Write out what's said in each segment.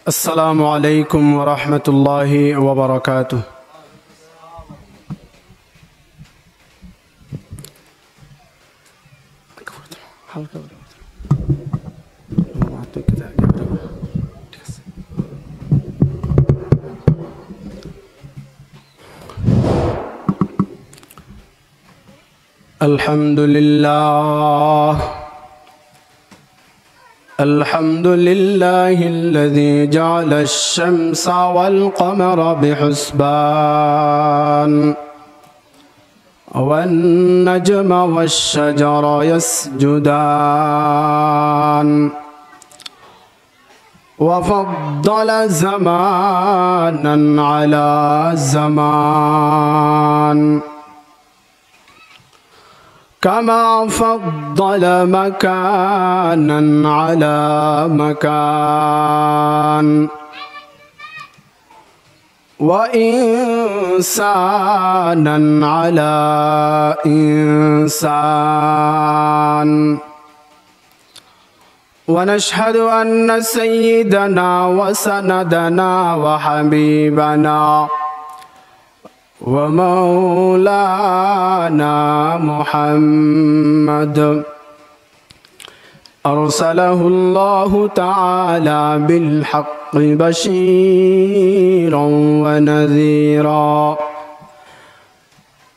अस्सलामु अलैकुम वरहमतुल्लाहि वबरकातुह। الحمد لله الذي جعل الشمس والقمر بحسبان والنجم والشجر يسجدان وفضل زمانا على زمان كما فضل مكانا على مكان وإنسانا على إنسان. ونشهد أن سيدنا وسندنا وحبيبنا ومولانا محمد أرسله الله تعالى بالحق بشيرا ونذيرا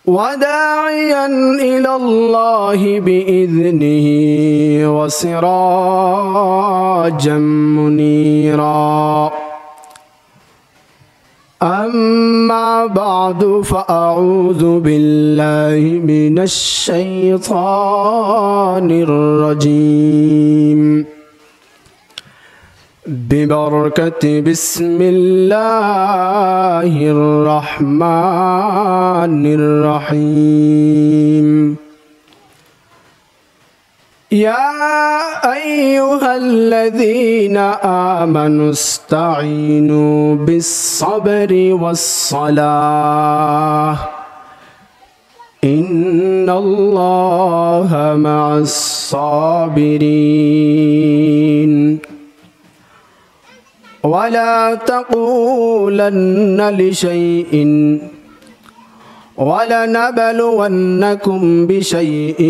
وداعيا إلى الله بإذنه وسراجا منيرا. أما بعد فأعوذ بالله من الشيطان الرجيم ببركة بسم الله الرحمن الرحيم. يا أيها الذين آمنوا استعينوا بالصبر والصلاة إن الله مع الصابرين. ولا تقولن لشيء ولنبلونكم بشيء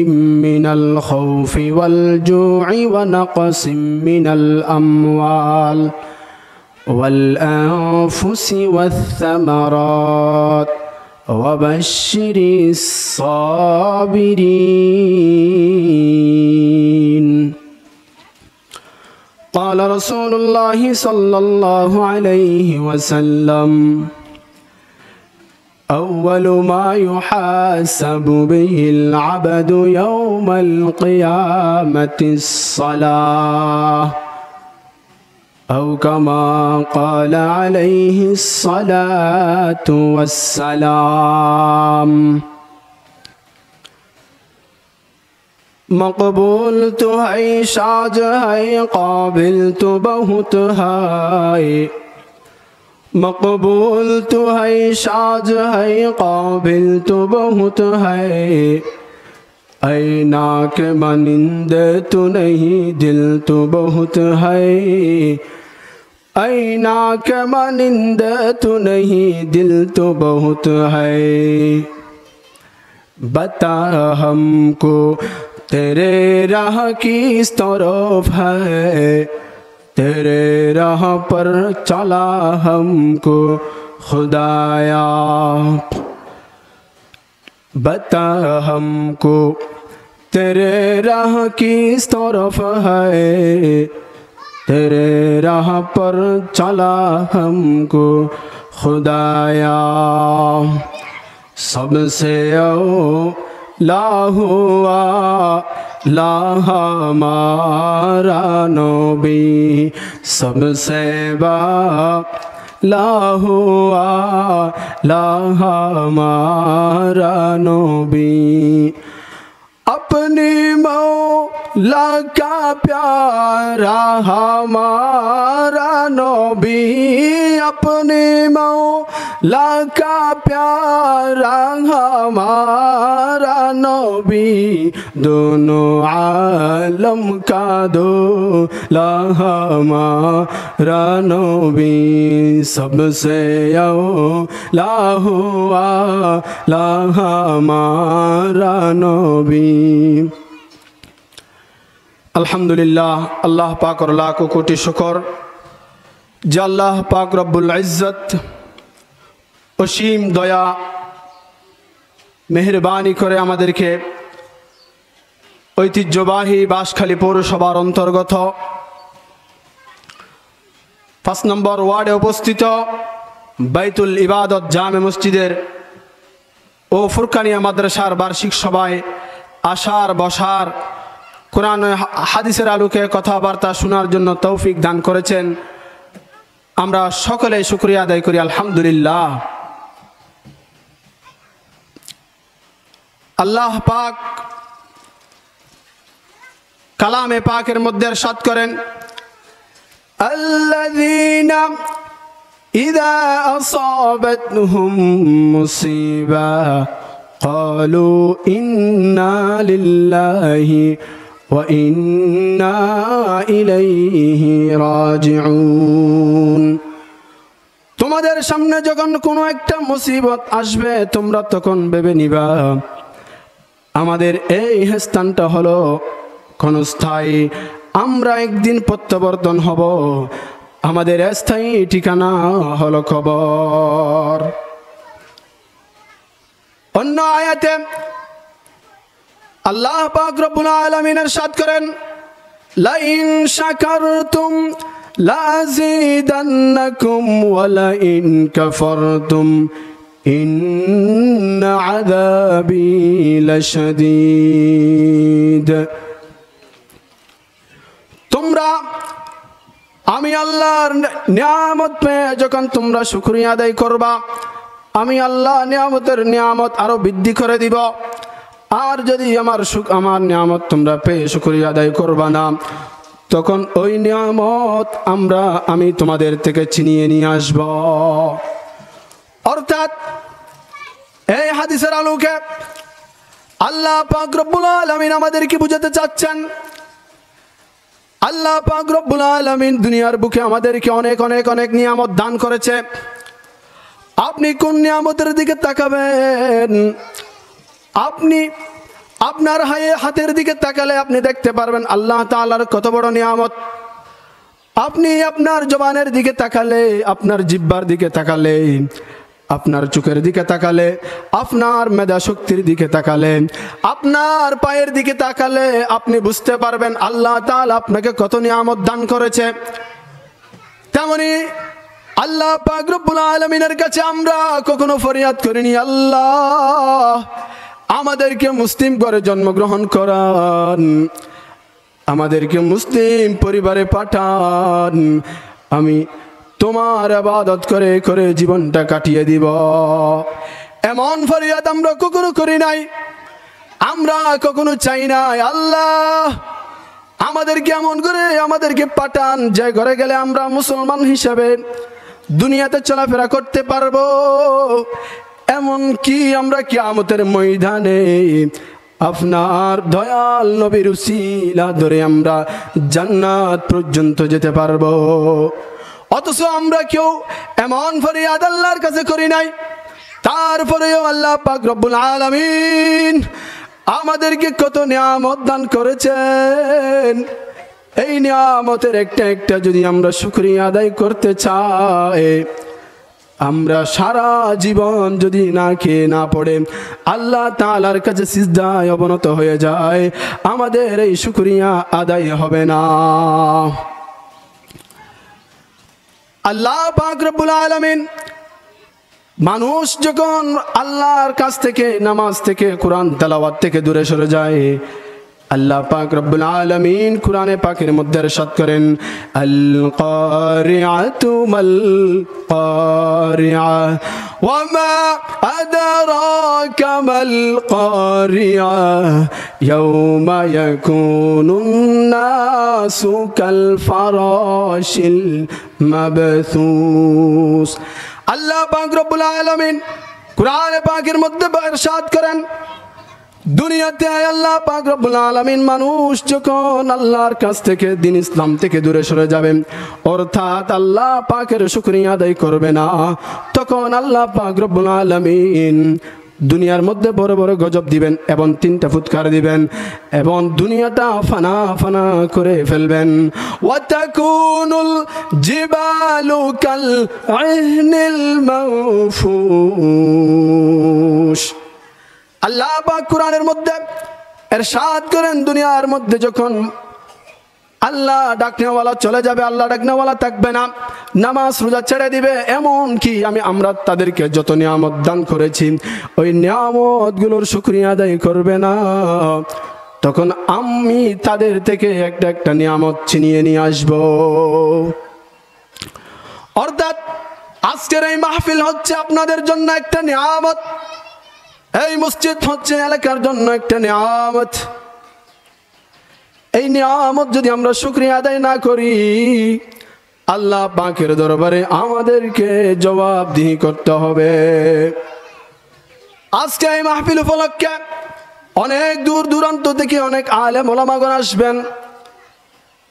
من الخوف والجوع ونقص من الأموال والأنفس والثمرات وبشر الصابرين. قال رسول الله صلى الله عليه وسلم: أول ما يحاسب به العبد يوم القيامة الصلاة، أو كما قال عليه الصلاة والسلام. مقبول تو ہے شاج ہے قابل تو بہت ہے، مقبول تو ہے شاج ہے قابل تو بہت ہے، اینا کے مانند تو نہیں دل تو بہت ہے، اینا کے مانند تو نہیں دل تو بہت ہے. بتا ہم کو تیرے راہ کس طرف ہے، تیرے راہ پر چلا ہم کو خدایا. بتا ہم کو تیرے راہ کس طرف ہے، تیرے راہ پر چلا ہم کو خدایا. سب سے اولا ہوا لا ہمارا نبی، سب سے بالا ہوا لا ہمارا نبی. اپنی مولا کا پیارا ہمارا نبی، अपने मौला का प्यारा हमारा नबी दोनों आलम का दूल्हा हमारा नबी सबसे औला हुआ हमारा नबी। अल्हम्दुलिल्लाह, अल्लाह पाक और लाखों कोटि शुक्र যে আল্লাহ পাক রব্বুল ইজ্জত অসীম দয়া মেহেরবানি করে আমাদেরকে ঐতিহ্যবাহী বাঁশখালী পৌরসভার অন্তর্গত ৫ নম্বর ওয়ার্ডে অবস্থিত বাইতুল ইবাদত জামে মসজিদের ও ফুরকানিয়া মাদ্রাসার বার্ষিক সভায় আসার বসার কোরআন হাদিসের আলোকে কথাবার্তা শোনার জন্য তৌফিক দান করেছেন। আমরা সকলে শুকরিয়া আদায় করি আলহামদুলিল্লাহ। আল্লাহ পাক কালামে পাকের মধ্যে ইরশাদ করেন, আল্লাযীনা ইযা আসাবাতহুম মুসিবা ক্বালু ইন্না লিল্লাহি ওয়া ইন্না ইলাইহি রাজিউন। তোমাদের সামনে যখন কোনো একটা মুসিবত আসবে তোমরা তখন ভেবে নিবা আমাদের এই স্থানটা হলো ক্ষণস্থায়ী, আমরা একদিন প্রত্যাবর্তন হব, আমাদের স্থায়ী ঠিকানা হলো কবর। অন্য আয়াতে আল্লাহ পাক রব্বুল আলামিন ইরশাদ করেন, লাইন শাকারতুম লাযীদান্নাকুম ওয়া লাইন কাফারতুম ইন্না আযাবি লাশাদীদ। তোমরা আমি আল্লাহর নিয়ামত পেয়ে যখন তোমরা শুকরিয়া আদায় করবা, আমি আল্লাহ নিয়ামত আরো বৃদ্ধি করে দিব। আর যদি আমার নিয়ামত তোমরা পেয়ে শুকরিয়া আদায় করবা না, তখন ওই নিয়ামত আমি তোমাদের থেকে ছিনিয়ে নিয়ে আসব। অর্থাৎ এই হাদিসের আলোকে আল্লাহ পাক রব্বুল আলামিন আমাদেরকে বুঝাতে চাচ্ছেন, আল্লাহ পাক রব্বুল আলামিন দুনিয়ার বুকে আমাদেরকে অনেক অনেক অনেক নিয়ামত দান করেছে। আপনি কোন নিয়ামতের দিকে তাকাবেন? আপনি আপনার হাতের দিকে তাকালে আপনি দেখতে পারবেন আল্লাহ তাআলার কত বড় নিয়ামত। আপনি আপনার জবানের দিকে তাকালে, আপনার জিহ্বার দিকে তাকালে, আপনার চোখের দিকে তাকালে, আপনার মেধা শক্তির দিকে তাকালে, আপনার পায়ের দিকে তাকালে আপনি বুঝতে পারবেন আল্লাহ তাআলা আপনাকে কত নিয়ামত দান করেছে। তেমনি আল্লাহ পাক রব্বুল আলামিনের কাছে আমরা কখনো ফরিয়াদ করিনি, আল্লাহ আমাদেরকে মুসলিম ঘরে জন্মগ্রহণ করান, আমাদেরকে মুসলিম পরিবারে পাঠান, আমি তোমার ইবাদত করে করে জীবনটা কাটিয়ে দিব। এমন ফরিয়াদ আমরা কখনো করি নাই, আমরা কখনো চাই নাই আল্লাহ আমাদেরকে এমন করে আমাদেরকে পাঠান যে ঘরে গেলে আমরা মুসলমান হিসেবে দুনিয়াতে চলাফেরা করতে পারবো। এমন কি আমরা কিয়ামতের ময়দানে আপনার দয়াল নবীর উসিলা ধরে আমরা জান্নাত পর্যন্ত যেতে পারবো। অথচ আমরা কেউ এমন ফরিয়াদ আল্লাহর কাছে করি নাই। তারপরেও আল্লাহ পাক রব্বুল আলামিন আমাদেরকে কত নিয়ামত দান করেছেন। এই নিয়ামতের একটা একটা যদি আমরা শুকরিয়া আদায় করতে চাই, আমরা সারা জীবন যদি না খেয়ে না পড়ে আল্লাহ তাআলার কাছে সিজদায় অবনত হয়ে যায়, আমাদের এই শুকরিয়া আদায় হবে না। আল্লাহ পাক রব্বুল আলামিন মানুষ যখন আল্লাহর কাছ থেকে, নামাজ থেকে, কোরআন তেলাওয়াত থেকে দূরে সরে যায়, আল্লাহ পাক রব্বুল আলামিন কোরআনে পাকের মধ্যে ইরশাদ করেন, আল কারিআতু মাল কারিআ وما أدراك ما القارعة يوم يكون الناس كالفراش المبثوث আল্লাহ পাক রব্বুল আলামিন কুরআনে পাকের মধ্যে ইরশাদ করেন দুনিয়াতে আল্লাহ পাক রব্বুল আলামিন মানুষ যখন আল্লাহর কাছ থেকে দ্বীন ইসলাম থেকে দূরে সরে যাবেন অর্থাৎ আল্লাহ পাকের শুকরিয়া আদায় করবে না তখন আল্লাহ পাক রব্বুল আলামিন দুনিয়ার মধ্যে বড় বড় গজব দিবেন এবং তিনটা ফুৎকার দিবেন এবং দুনিয়াটা ফানা ফানা করে ফেলবেন ওয়াতাকুনুল জিবালু কাল ইহনিল মানফুশ আল্লাহ পাক কুরআনের মধ্যে ইরশাদ করেন দুনিয়ার মধ্যে যখন আল্লাহ ডাকনেওয়ালা চলে যাবে আল্লাহ ডাকনেওয়ালা থাকবে না নামাজ রোজা ছেড়ে দিবে এমন কি আমরা তাদেরকে যত নিয়ামত দান করেছি ওই নিয়ামতগুলোর শুকরিয়া আদায় করবে না তখন আমি তাদের থেকে একটা একটা নিয়ামত ছিনিয়ে নিয়ে আসব অর্থাৎ আজকের এই মাহফিল হচ্ছে আপনাদের জন্য একটা নিয়ামত এই মসজিদ হচ্ছে এলাকার জন্য একটা নিয়ামত এই নিয়ামত যদি আমরা শুকরিয়া আদায় না করি আল্লাহ পাকের দরবারে আমাদেরকে জবাবদিহি করতে হবে আজকে এই মাহফিল উপলক্ষে অনেক দূর দূরান্ত থেকে অনেক আলেম ওলামাগণ আসবেন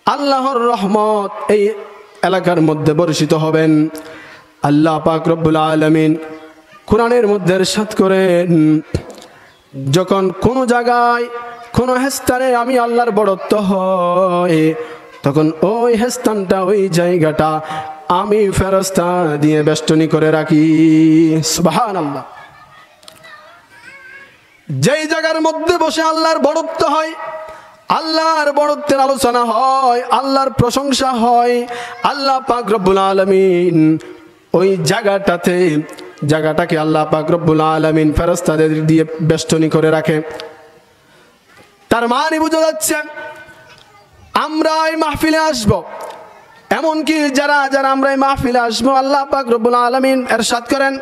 আল্লাহর রহমত এই এলাকার মধ্যে বর্ষিত হবেন আল্লাহ পাক রব্বুল আলামিন কুরআনের মধ্যে ইরশাদ করেন যখন কোন জায়গায় কোন স্থানে আমি আল্লাহর বড়ত্ব হয় তখন ওই স্থানটা ওই জায়গাটা আমি ফেরেশতা দিয়ে বেষ্টনী করে রাখি সুবহানাল্লাহ যেই জায়গার মধ্যে বসে আল্লাহর বড়ত্ব হয় আল্লাহর বড়ত্বের আলোচনা হয় আল্লাহর প্রশংসা হয় আল্লাহ পাক রব্বুল আলামিন ওই জায়গাটাকে আল্লাহ পাক রব্বুল আলামিন ফেরেশতাদের দিয়ে বেষ্টনী করে রাখে তার মানে বোঝা যাচ্ছে আমরা এই মাহফিলে আসব এমনকি যারা আমরা এই মাহফিলে আসবো আল্লাহ পাক রব্বুল আলামিন ইরশাদ করেন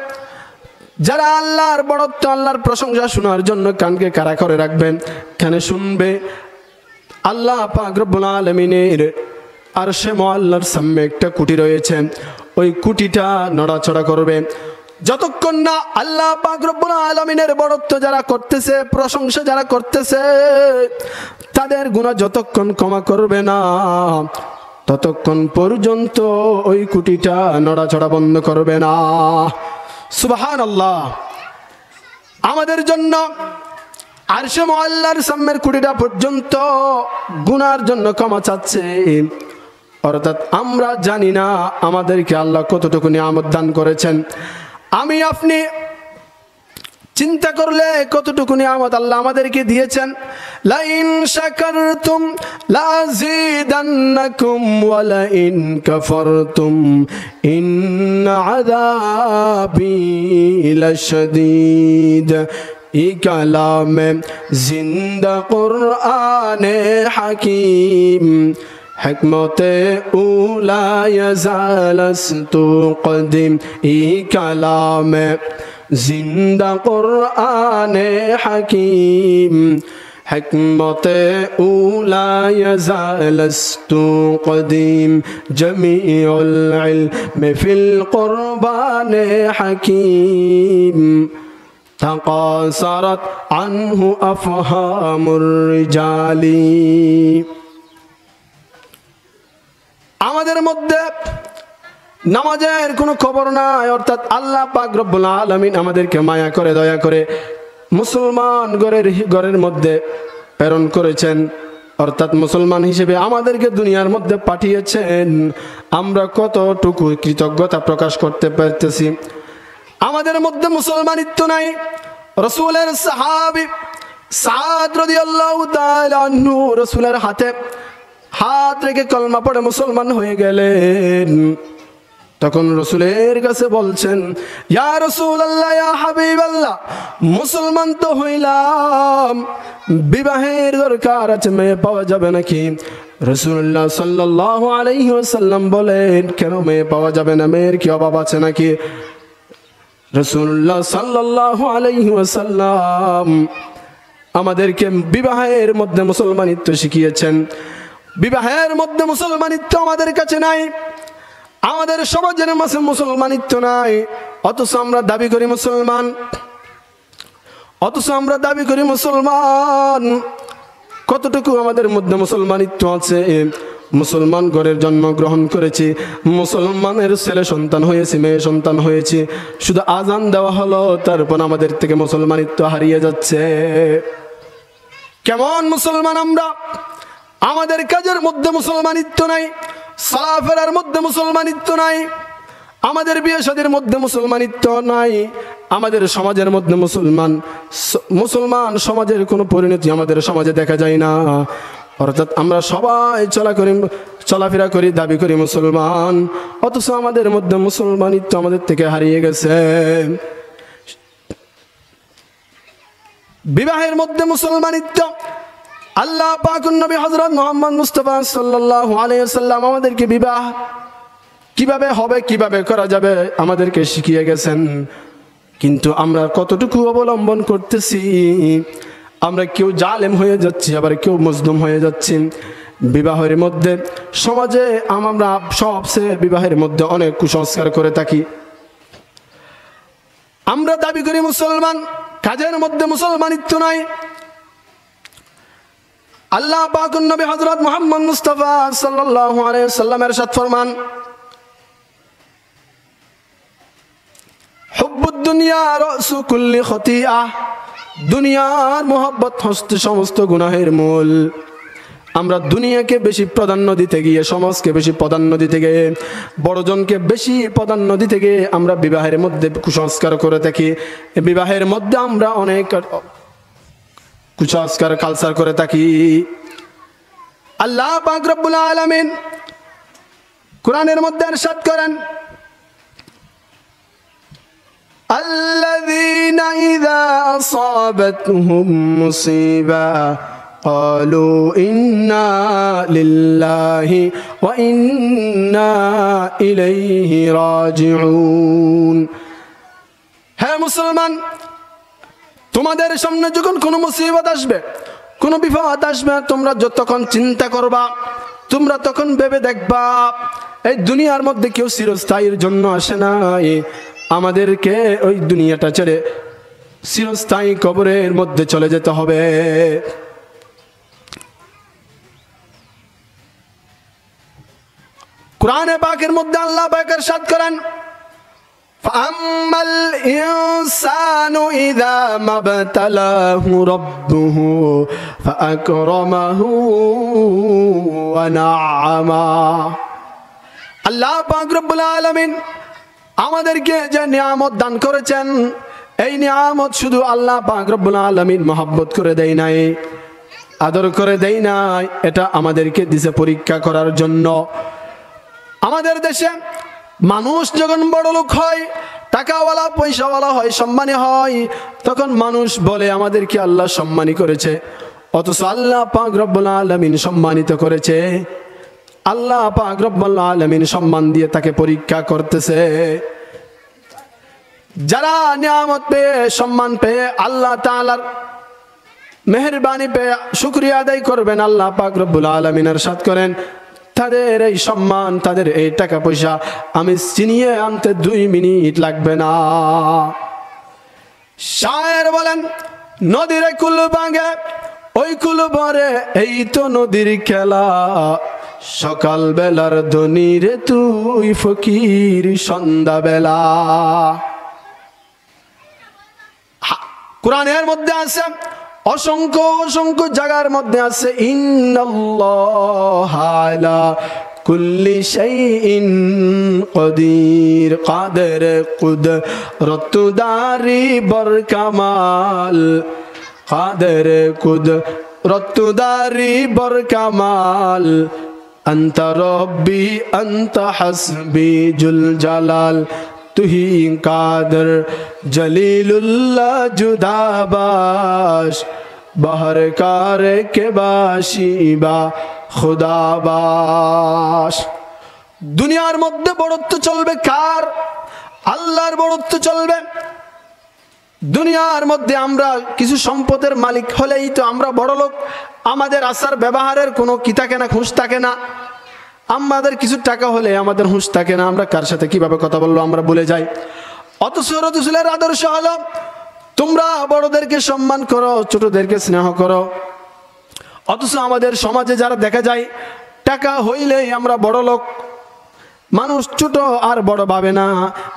যারা আল্লাহর বড়ত্ব আল্লাহর প্রশংসা শোনার জন্য কানকে কারা করে রাখবেন কানে শুনবে আল্লাহ পাক রব্বুল আলামিনের আরশে মুআল্লার সামনে একটা কুটি রয়েছে ওই কুটিটা নড়াচড়া করবে যতক্ষণ না আল্লাহ পাক রব্বুল আলামিনের বড়ত্ব যারা করতেছে প্রশংসা যারা করতেছে তাদের গুনাহ যতক্ষণ ক্ষমা করবে না ততক্ষণ পর্যন্ত ওই কুটিটা নড়াচড়া বন্ধ করবে না সুবহানাল্লাহ আমাদের জন্য আরশে মুআল্লার সামনের কুটিটা পর্যন্ত গুনার জন্য ক্ষমা চাচ্ছে অর্থাৎ আমরা জানি না আমাদেরকে আল্লাহ কতটুকু নিয়ামত দান করেছেন আমি আপনি চিন্তা করলে কতটুকু নিয়ামত আল্লাহ আমাদেরকে দিয়েছেন লাইন শাকারতুম লাযিদান্নাকুম ওয়া লাইন কাফারতুম ইন্না আযাবি লাশাদীদ এই কালামে জিন্দা কুরআনে হাকীম হিকমতে উলা ইয়াজালস্তু কদিম এই কালামে জিন্দা কুরআনে হাকীম হিকমতে উলা ইয়াজালস্তু কদিম জামিউল ইলমি ফিল কুরবানে হাকীম তাকাসারাত আনহু আফহামুর রিজালি আমাদের মধ্যে নামাজের কোনো খবর নাই অর্থাৎ আল্লাহ পাক রব্বুল আলামিন আমাদেরকে মায়া করে দয়া করে মুসলমান ঘরের মধ্যে প্রেরণ করেছেন অর্থাৎ মুসলমান হিসেবে আমাদেরকে দুনিয়ার মধ্যে পাঠিয়েছেন আমরা কতটুকু কৃতজ্ঞতা প্রকাশ করতে পারতেছি আমাদের মধ্যে মুসলমানিত্ব নাই রাসূলের সাহাবী সাদ রাদিয়াল্লাহু তাআলা আনহু রাসূলের হাতে হাত রেখে কলমা পড়ে মুসলমান হয়ে গেলেন তখন রাসূলের কাছে বলছেন ইয়া রাসূলুল্লাহ ইয়া হাবিবাল্লাহ মুসলমান তো হইলাম বিবাহের দরকার আছে মেয়ে পাওয়া যাবে নাকি রাসূলুল্লাহ সাল্লাল্লাহু আলাইহি ওয়াসাল্লাম বলেন কেন মেয়ে পাওয়া যাবে না মেয়ের কি অভাব আছে নাকি রাসূলুল্লাহ সাল্লাল্লাহু আলাইহি ওয়াসাল্লাম আমাদেরকে বিবাহের মধ্যে মুসলমানিত্ব শিখিয়েছেন। বিবাহের মধ্যে মুসলমানিত্ব আমাদের কাছে নাই, আমাদের সমাজের মাঝে মুসলমানিত্ব নাই, অথচ আমরা দাবি করি মুসলমান, কতটুকু আমাদের মধ্যে মুসলমানিত্ব আছে? মুসলমান ঘরের জন্মগ্রহণ করেছি, মুসলমানের ছেলে সন্তান হয়েছে, মেয়ে সন্তান হয়েছে, শুধু আজান দেওয়া হলো তারপর আমাদের থেকে মুসলমানিত্ব হারিয়ে যাচ্ছে। কেমন মুসলমান আমরা? আমাদের কাজের মধ্যে মুসলমানিত্ব নাই, চলাফেরার মধ্যে মুসলমানিত্ব নাই, আমাদের বিয়ে শাদীর মধ্যে মুসলমানিত্ব নাই, আমাদের সমাজের মধ্যে মুসলমান সমাজের কোনো পরিণতি আমাদের সমাজে দেখা যায় না। অর্থাৎ আমরা সবাই চলাফেরা করি, দাবি করি মুসলমান, অথচ আমাদের মধ্যে মুসলমানিত্ব আমাদের থেকে হারিয়ে গেছে। বিবাহের মধ্যে মুসলমানিত্ব আল্লাহ পাকুন নবী হযরত মুহাম্মদ মুস্তাফা সাল্লাল্লাহু আলাইহি ওয়াসাল্লাম আমাদেরকে বিবাহ কিভাবে হবে, কিভাবে করা যাবে আমাদেরকে শিখিয়ে গেছেন। কিন্তু আমরা কতটুকু অবলম্বন করতেছি? আমরা কেউ জালেম হয়ে যাচ্ছি, আবার কেউ মজলুম হয়ে যাচ্ছি। বিবাহের মধ্যে সমাজে আমরা সবচেয়ে বিবাহের মধ্যে অনেক কুসংস্কার করে থাকি। আমরা দাবি করি মুসলমান, কাজের মধ্যে মুসলমানিত্ব নাই। আল্লাহ পাকুন নবী হযরত মুহাম্মদ মুস্তাফা সাল্লাল্লাহু আলাইহি ওয়াসাল্লামের ইরশাদ ফরমান, হুব্বুদ দুনিয়া রাসু কুল্লি খতিআহ, দুনিয়ার মোহাব্বত হচ্ছে সমস্ত গুনাহের মূল। আমরা দুনিয়াকে বেশি প্রাধান্য দিতে গিয়ে, সমাজকে বেশি প্রাধান্য দিতে গিয়ে, বড়জনকে বেশি প্রাধান্য দিতে গিয়ে আমরা বিবাহের মধ্যে কুসংস্কার করে থাকি। বিবাহের মধ্যে আমরা অনেক কুসংস্কার কালচার করে থাকি। আল্লাহ পাক রব্বুল আলামিন কোরআনের মধ্যে ইরশাদ করেন, الذين إذا أصابتهم مصيبة قالوا إنا لله وإنا إليه راجعون। হে মুসলমান, তোমাদের সামনে যখন কোনো মুসিবত আসবে, কোনো বিপদ আসবে, তোমরা যতক্ষণ চিন্তা করবা, তোমরা তখন ভেবে দেখবা এই দুনিয়ার মধ্যে কেউ চিরস্থায়ীর জন্য আসে না, আমাদেরকে ওই দুনিয়াটা ছেড়ে চিরস্থায়ী কবরের মধ্যে চলে যেতে হবে। কোরআনে পাকের মধ্যে আল্লাহ পাক ইরশাদ করেন, ফাআম্মাল ইনসানু ইযা মাবতালাহু রাব্বুহু ফাআকরামাহু ওয়া না'আমা। আল্লাহ পাক রব্বুল আলামিন আমাদেরকে যে নিয়ামত দান করেছেন, এই নিয়ামত শুধু আল্লাহ পাক রব্বুল আলামিন মহব্বত করে দেয় নাই, আদর করে দেয় নাই, এটা আমাদেরকে দিছে পরীক্ষা করার জন্য। আমাদের দেশে মানুষ যখন বড় লোক হয়, টাকাওয়ালা পয়সাওয়ালা হয়, সম্মানী হয়, তখন মানুষ বলে আমাদেরকে আল্লাহ সম্মানী করেছে, অথচ আল্লাহ পাক রব্বুল আলামিন সম্মানিত করেছে। আল্লাহ পাক রব্বুল আলামিন সম্মান দিয়ে তাকে পরীক্ষা করতেছে। যারা নিয়ামত পেয়ে, সম্মান পেয়ে, আল্লাহ তাআলার মেহেরবানি পেয়ে শুকরিয়া আদায় করবেন, আল্লাহ পাক রব্বুল আলামিন ইরশাদ করেন, তাদের এই সম্মান, তাদের এই টাকা পয়সা আমি ছিনিয়ে আনতে 2 মিনিট লাগবে না। শায়ের বলেন, নদীর কুল ভাঙে ওই কুল ভরে, এই তো নদীর খেলা, সকাল বেলার ধনী রে তুই ফকির সন্ধ্যা বেলা। কোরআনের মধ্যে আছে, অসংখ্য অসংখ্য জায়গার মধ্যে আছে, ইন্নাল্লাহা আলা কুল্লি শাইইন কদির, কাদের কুদরত দারি বর কামাল, কাদের কুদরত দারি বর কামাল, আনতা রব্বি আনতা হাসবি জুল জালাল, তুহি কাদর জলিলুল্লাহ জুদাবাস, বাহর কার কে বাসিবা খুদাবাস। দুনিয়ার মধ্যে বড়ত্ব চলবে কার? আল্লাহর বড়ত্ব চলবে। দুনিয়ার মধ্যে আমরা কিছু সম্পদের মালিক হলেই তো আমরা বড় লোক, আমাদের আচার ব্যবহারের কোনো কি থাকে না, হুঁশ থাকে না। আমাদের কিছু টাকা হলে আমাদের হুঁশ থাকে না, আমরা কার সাথে কিভাবে কথা বলবো আমরা ভুলে যাই। অথচ রাসূলের আদর্শ হলো তোমরা বড়দেরকে সম্মান করো, ছোটদেরকে স্নেহ করো। অথচ আমাদের সমাজে যারা দেখা যায় টাকা হইলেই আমরা বড় লোক, মানুষ ছোট আর বড় ভাবে না,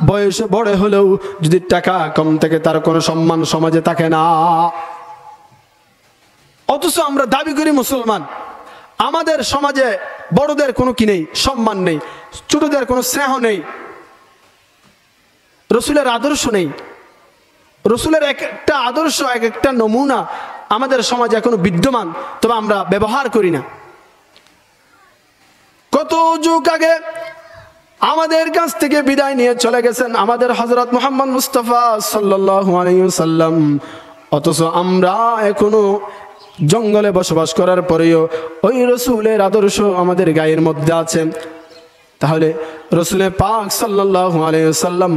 বয়সে বড় হলেও যদি টাকা কম থাকে তার কোনো সম্মান সমাজে থাকে না। অথচ আমরা দাবি করি মুসলমান, আমাদের সমাজে বড়দের কোনো কি নেই, সম্মান নেই, ছোটদের কোনো স্নেহ নেই, রসুলের আদর্শ নেই। রসুলের এক একটা আদর্শ, এক একটা নমুনা আমাদের সমাজে এখনো বিদ্যমান, তবে আমরা ব্যবহার করি না। কত যুগ আগে আমাদের কাছ থেকে বিদায় নিয়ে চলে গেছেন আমাদের হযরত মুহাম্মদ মুস্তাফা সাল্লাল্লাহু আলাইহি ওয়াসাল্লাম, অথচ আমরা এখনো জঙ্গলে বসবাস করার পরেও ওই রসুলের আদর্শ আমাদের গায়ের মধ্যে আছে। তাহলে রসুলের পাক সাল্লাল্লাহু আলাইহি ওয়াসাল্লাম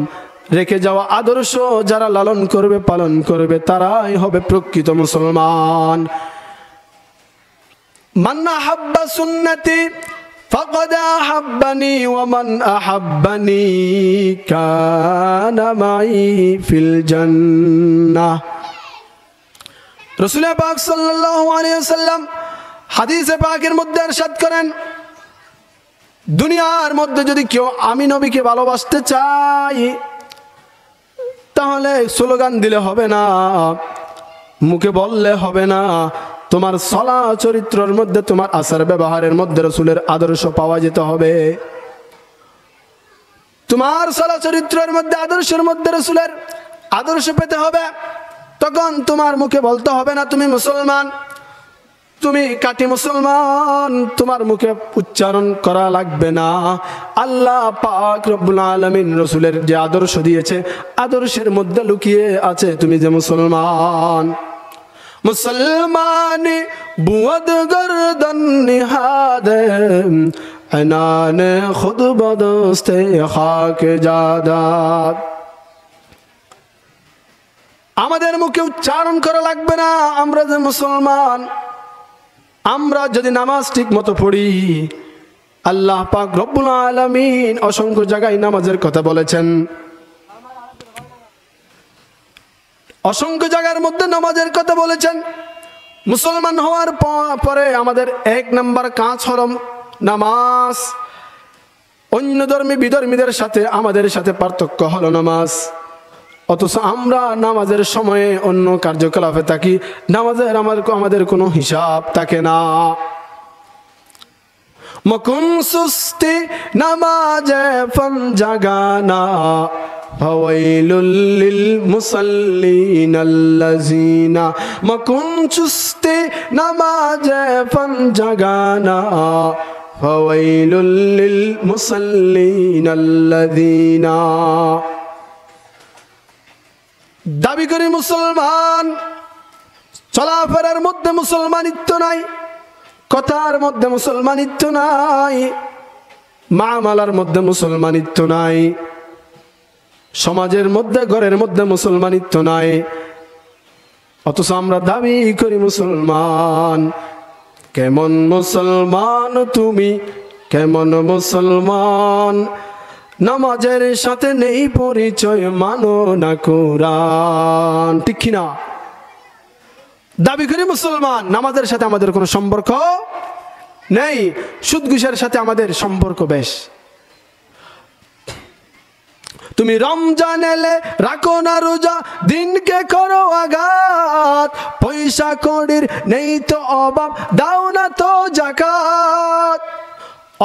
রেখে যাওয়া আদর্শ যারা লালন করবে, পালন করবে, তারাই হবে প্রকৃত মুসলমান। মান আহাব্বা সুন্নতি ফাকাদ আহাব্বানি ওয়া মান আহাব্বানি কানা মাই ফিল জান্নাহ। রাসূল পাক সাল্লাল্লাহু আলাইহি ওয়াসাল্লাম হাদিসে পাকের মধ্যে ইরশাদ করেন, দুনিয়ার মধ্যে যদি কেউ আমি নবীকে ভালোবাসতে চাই তাহলে স্লোগান দিলে হবে না, মুখে বললে হবে না, তোমার চলা চরিত্রের মধ্যে, তোমার আচার ব্যবহারের মধ্যে রসুলের আদর্শ পাওয়া যেতে হবে। তোমার চলা চরিত্রের মধ্যে, আদর্শের মধ্যে রসুলের আদর্শ পেতে হবে। তখন তোমার মুখে বলতে হবে না তুমি মুসলমান, তুমি কাটি মুসলমান, তোমার মুখে উচ্চারণ করা লাগবে না। আল্লাহ পাক রব্বুল আলামিন রসুলের যে আদর্শ দিয়েছে, আদর্শের মধ্যে লুকিয়ে আছে তুমি যে মুসলমান। মুসলমানি বুয়দ গর্দন নিহাদে আনানে খুদ বদস্তে খাক জাদাত। আমাদের মুখে উচ্চারণ করা লাগবে না আমরা যে মুসলমান। আমরা যদি নামাজ ঠিক মতো পড়ি, আল্লাহ পাক রব্বুল আলামিন অসংখ্য জায়গায় নামাজের কথা বলেছেন, অসংখ্য জায়গার মধ্যে নামাজের কথা বলেছেন। মুসলমান হওয়ার পরে আমাদের এক নাম্বার কাজ হলো নামাজ। অন্য ধর্মী বিধর্মীদের সাথে আমাদের সাথে পার্থক্য হলো নামাজ। অথচ আমরা নামাজের সময়ে অন্য কার্যকলাপে থাকি, নামাজের আমাদের কোনো হিসাব থাকে না। মকুন সুস্তি নামাজে ফন জাগানা ফাওয়াইলুল লিল মুসাল্লিন আল্লাযিনা। মকুন সুস্তি নামাজে ফন জাগানা ফাওয়াইলুল লিল মুসাল্লিন আল্লাযিনা। দাবি করি মুসলমান, চলাফেরার মধ্যে মুসলমানিত্ব নাই, কথার মধ্যে মুসলমানিত্ব নাই, মামালার মধ্যে মুসলমানিত্ব নাই, সমাজের মধ্যে ঘরের মধ্যে মুসলমানিত্ব নাই। অথচ আমরা দাবি করি মুসলমান। কেমন মুসলমান তুমি, কেমন মুসলমান, নামাজের সাথে নেই পরিচয়, মানো না কোরআন। ঠিক কিনা? দাবি করি মুসলমান, নামাজের সাথে আমাদের কোনো সম্পর্ক নেই, সুদ ঘুষের সাথে আমাদের সম্পর্ক বেশ। তুমি রমজান এলে রাখো না রোজা, দিনকে করো আঘাত, পয়সা কড়ির নেই তো অভাব, দাও না তো যাকাত।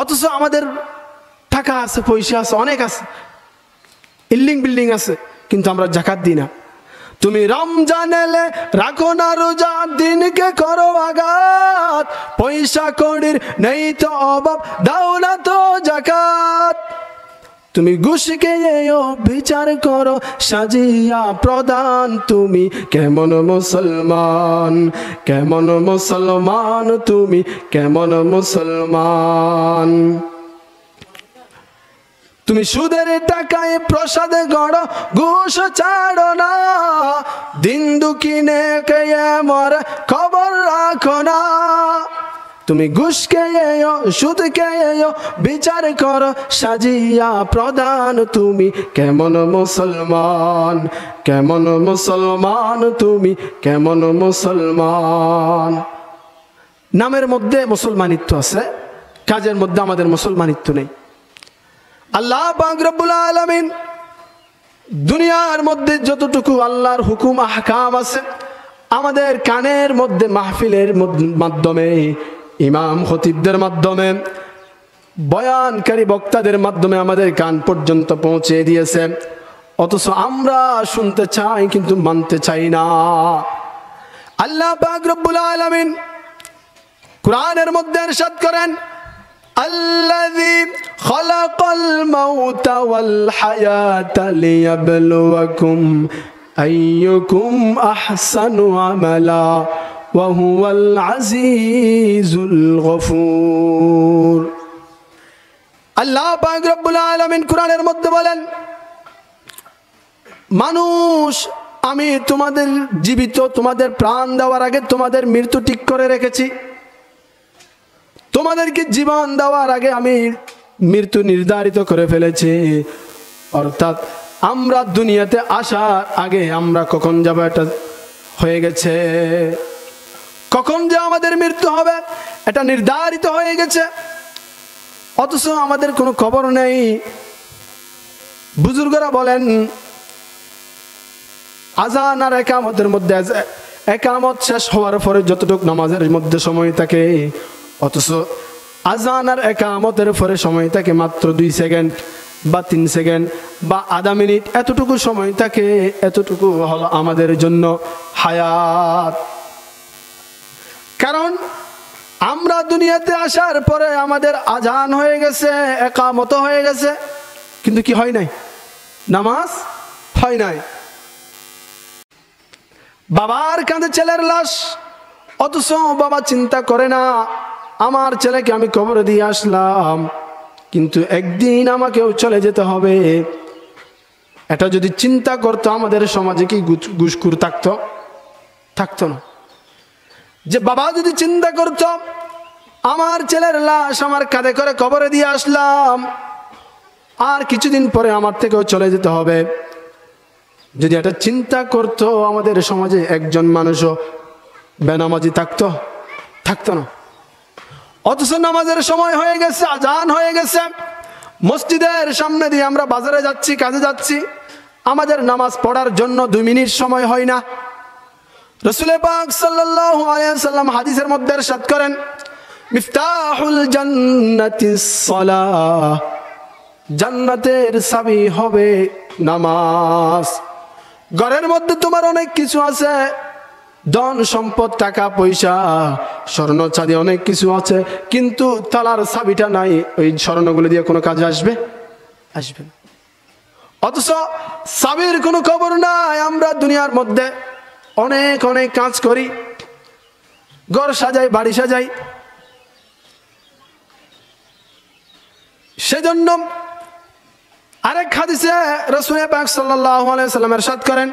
অথচ আমাদের টাকা আছে, পয়সা আছে, অনেক আছে, বিল্ডিং আছে, কিন্তু আমরা যাকাত দিই না। তুমি রমজান এলে রাখো না রোজা, দিনকে করো আঘাত, পয়সা কড়ির নেই তো অভাব, দাও না তো যাকাত। তুমি ঘুষকে বিচার করো সাজিয়া প্রদান, তুমি কেমন মুসলমান, কেমন মুসলমান তুমি, কেমন মুসলমান। তুমি সুদের টাকায় প্রসাদ গড়, ঘুষ ছাড়ো না, দিন দুঃখিনে খেয়ে মর খবর রাখো না। তুমি ঘুষ খেয়েও সুদ খেয়েও বিচার করো সাজিয়া প্রধান, তুমি কেমন মুসলমান, কেমন মুসলমান, তুমি কেমন মুসলমান। নামের মধ্যে মুসলমানিত্ব আছে, কাজের মধ্যে আমাদের মুসলমানিত্ব নেই। আল্লাহ পাক রব্বুল আলামিন দুনিয়ার মধ্যে যতটুকু আল্লাহর হুকুম আহকাম আছে, আমাদের কানের মধ্যে মাহফিলের মাধ্যমে, ইমাম খতিবদের মাধ্যমে, বয়ানকারী বক্তাদের মাধ্যমে আমাদের কান পর্যন্ত পৌঁছে দিয়েছে। অথচ আমরা শুনতে চাই কিন্তু মানতে চাই না। আল্লাহ পাক রব্বুল আলামিন কুরআনের মধ্যে ইরশাদ করেন, আল্লাযী খালাকাল মাউতা ওয়াল হায়াতা লিয়াবলুয়াকুম আইয়ুকুম আহসানু আমালা ওয়া হুয়াল আজিজুল গফুর। আল্লাহ পাক রব্বুল আলামিন কুরআনের মধ্যে বলেন, মানুষ আমি তোমাদের জীবিত, তোমাদের প্রাণ দেওয়ার আগে তোমাদের মৃত্যু ঠিক করে রেখেছি। তোমাদেরকে জীবন দেওয়ার আগে আমি মৃত্যু নির্ধারিত করে ফেলেছি। অর্থাৎ আমরা দুনিয়াতে আসার আগে আমরা কখন যাব এটা হয়ে গেছে, কখন যে আমাদের মৃত্যু হবে এটা নির্ধারিত হয়ে গেছে। অথচ আমাদের কোনো খবর নেই। বুজুর্গরা বলেন, আজান আর একামতের মধ্যে, একামত শেষ হওয়ার পরে যতটুকু নামাজের মধ্যে সময় থাকে, অথচ আজান আর একামতের পরে সময় থাকে মাত্র 2 সেকেন্ড বা 3 সেকেন্ড বা আধা মিনিট, এতটুকু সময় থাকে। এতটুকু হলো আমাদের জন্য হায়াত। কারণ আমরা দুনিয়াতে আসার পরে আমাদের আজান হয়ে গেছে, একামত হয়ে গেছে, কিন্তু কি হয় নাই? নামাজ হয় নাই। বাবার কাঁধে ছেলের লাশ, অথচ বাবা চিন্তা করে না আমার ছেলেকে আমি কবরে দিয়ে আসলাম, কিন্তু একদিন আমাকেও চলে যেতে হবে। এটা যদি চিন্তা করতো আমাদের সমাজে কি ঘুষখোর থাকতো? থাকতো না। যে বাবা যদি চিন্তা করতো আমার ছেলের লাশ আমার কাঁধে করে কবরে দিয়ে আসলাম, আর কিছুদিন পরে আমার থেকেও চলে যেতে হবে, যদি এটা চিন্তা করতো আমাদের সমাজে একজন মানুষও বেনামাজি থাকতো? থাকতো না। অথচ নামাজের সময় হয়ে গেছে, আজান হয়ে গেছে, মসজিদের সামনে দিয়ে আমরা বাজারে যাচ্ছি, কাজে যাচ্ছি, আমাদের নামাজ পড়ার জন্য 2 মিনিট সময় হয় না। রাসূল পাক সাল্লাল্লাহু আলাইহি ওয়াসাল্লাম হাদিসের মধ্যে ইরশাদ করেন, মিফতাহুল জান্নাতিস সালাহ, জান্নাতের চাবি হবে নামাজ। ঘরের মধ্যে তোমার অনেক কিছু আছে, ধন সম্পদ, টাকা পয়সা, স্বর্ণ চাঁদি অনেক কিছু আছে, কিন্তু তালার চাবিটা নাই। ওই স্বর্ণগুলো দিয়ে কোনো কাজে আসবে? আসবে না। অথচ চাবির কোনো খবর নাই। আমরা দুনিয়ার মধ্যে অনেক অনেক কাজ করি, ঘর সাজাই, বাড়ি সাজাই। সেজন্য আরেক হাদিসে রাসূল পাক সাল্লাল্লাহু আলাইহি ওয়াসাল্লাম ইরশাদ করেন,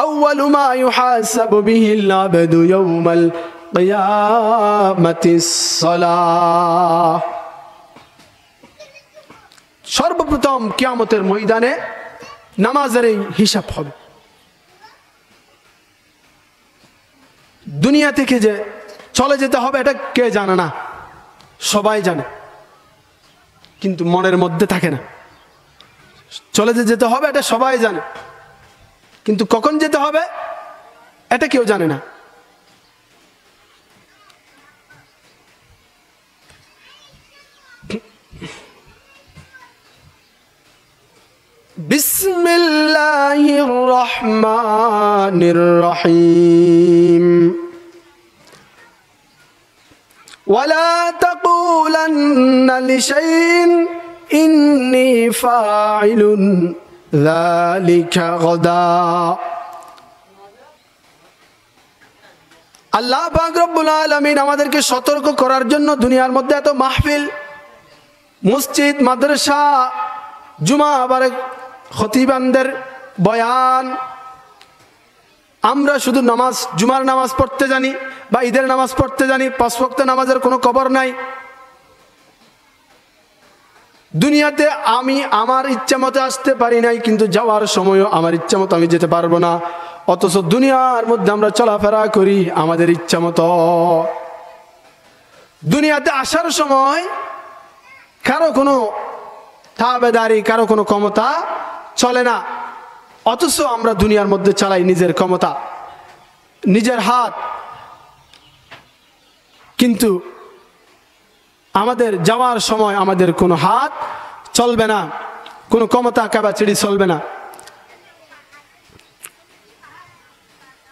আউয়ালু মা ইউহাসাবু বিহিল আবদু ইয়াওমাল কিয়ামাতিস সালাহ। সর্বপ্রথম কিয়ামতের ময়দানে নামাজের হিসাব হবে। দুনিয়া থেকে যে চলে যেতে হবে এটা কে জানে না? সবাই জানে, কিন্তু মনের মধ্যে থাকে না। চলে যেতে হবে এটা সবাই জানে, কিন্তু কখন যেতে হবে এটা কেউ জানে না। বিসমিল্লাহির রহমানির রহিম। ওয়ালা তাকুলান্না লিশাইইন ইন্নী ফাইলুন যালিকা গাদা। আল্লাহ পাক রব্বুল আলামিন আমাদেরকে সতর্ক করার জন্য দুনিয়ার মধ্যে এত মাহফিল, মসজিদ, মাদ্রাসা, জুমা আবার খতিবানদের বয়ান, আমরা শুধু নামাজ, জুমার নামাজ পড়তে জানি বা ঈদের নামাজ পড়তে জানি, 5 ওয়াক্ত নামাজের কোনো খবর নাই। দুনিয়াতে আমি আমার ইচ্ছা মতো আসতে পারি নাই, কিন্তু যাওয়ার সময়ও আমার ইচ্ছা মতো আমি যেতে পারবো না। অথচ দুনিয়ার মধ্যে আমরা চলাফেরা করি আমাদের ইচ্ছা মতো। দুনিয়াতে আসার সময় কারো কোনো তাবেদারি, কারো কোনো ক্ষমতা চলে না, অথচ আমরা দুনিয়ার মধ্যে চালাই নিজের ক্ষমতা, নিজের হাত। কিন্তু আমাদের যাওয়ার সময় আমাদের কোনো হাত চলবে না, কোনো ক্ষমতা কাবাচিড়ি চলবে না।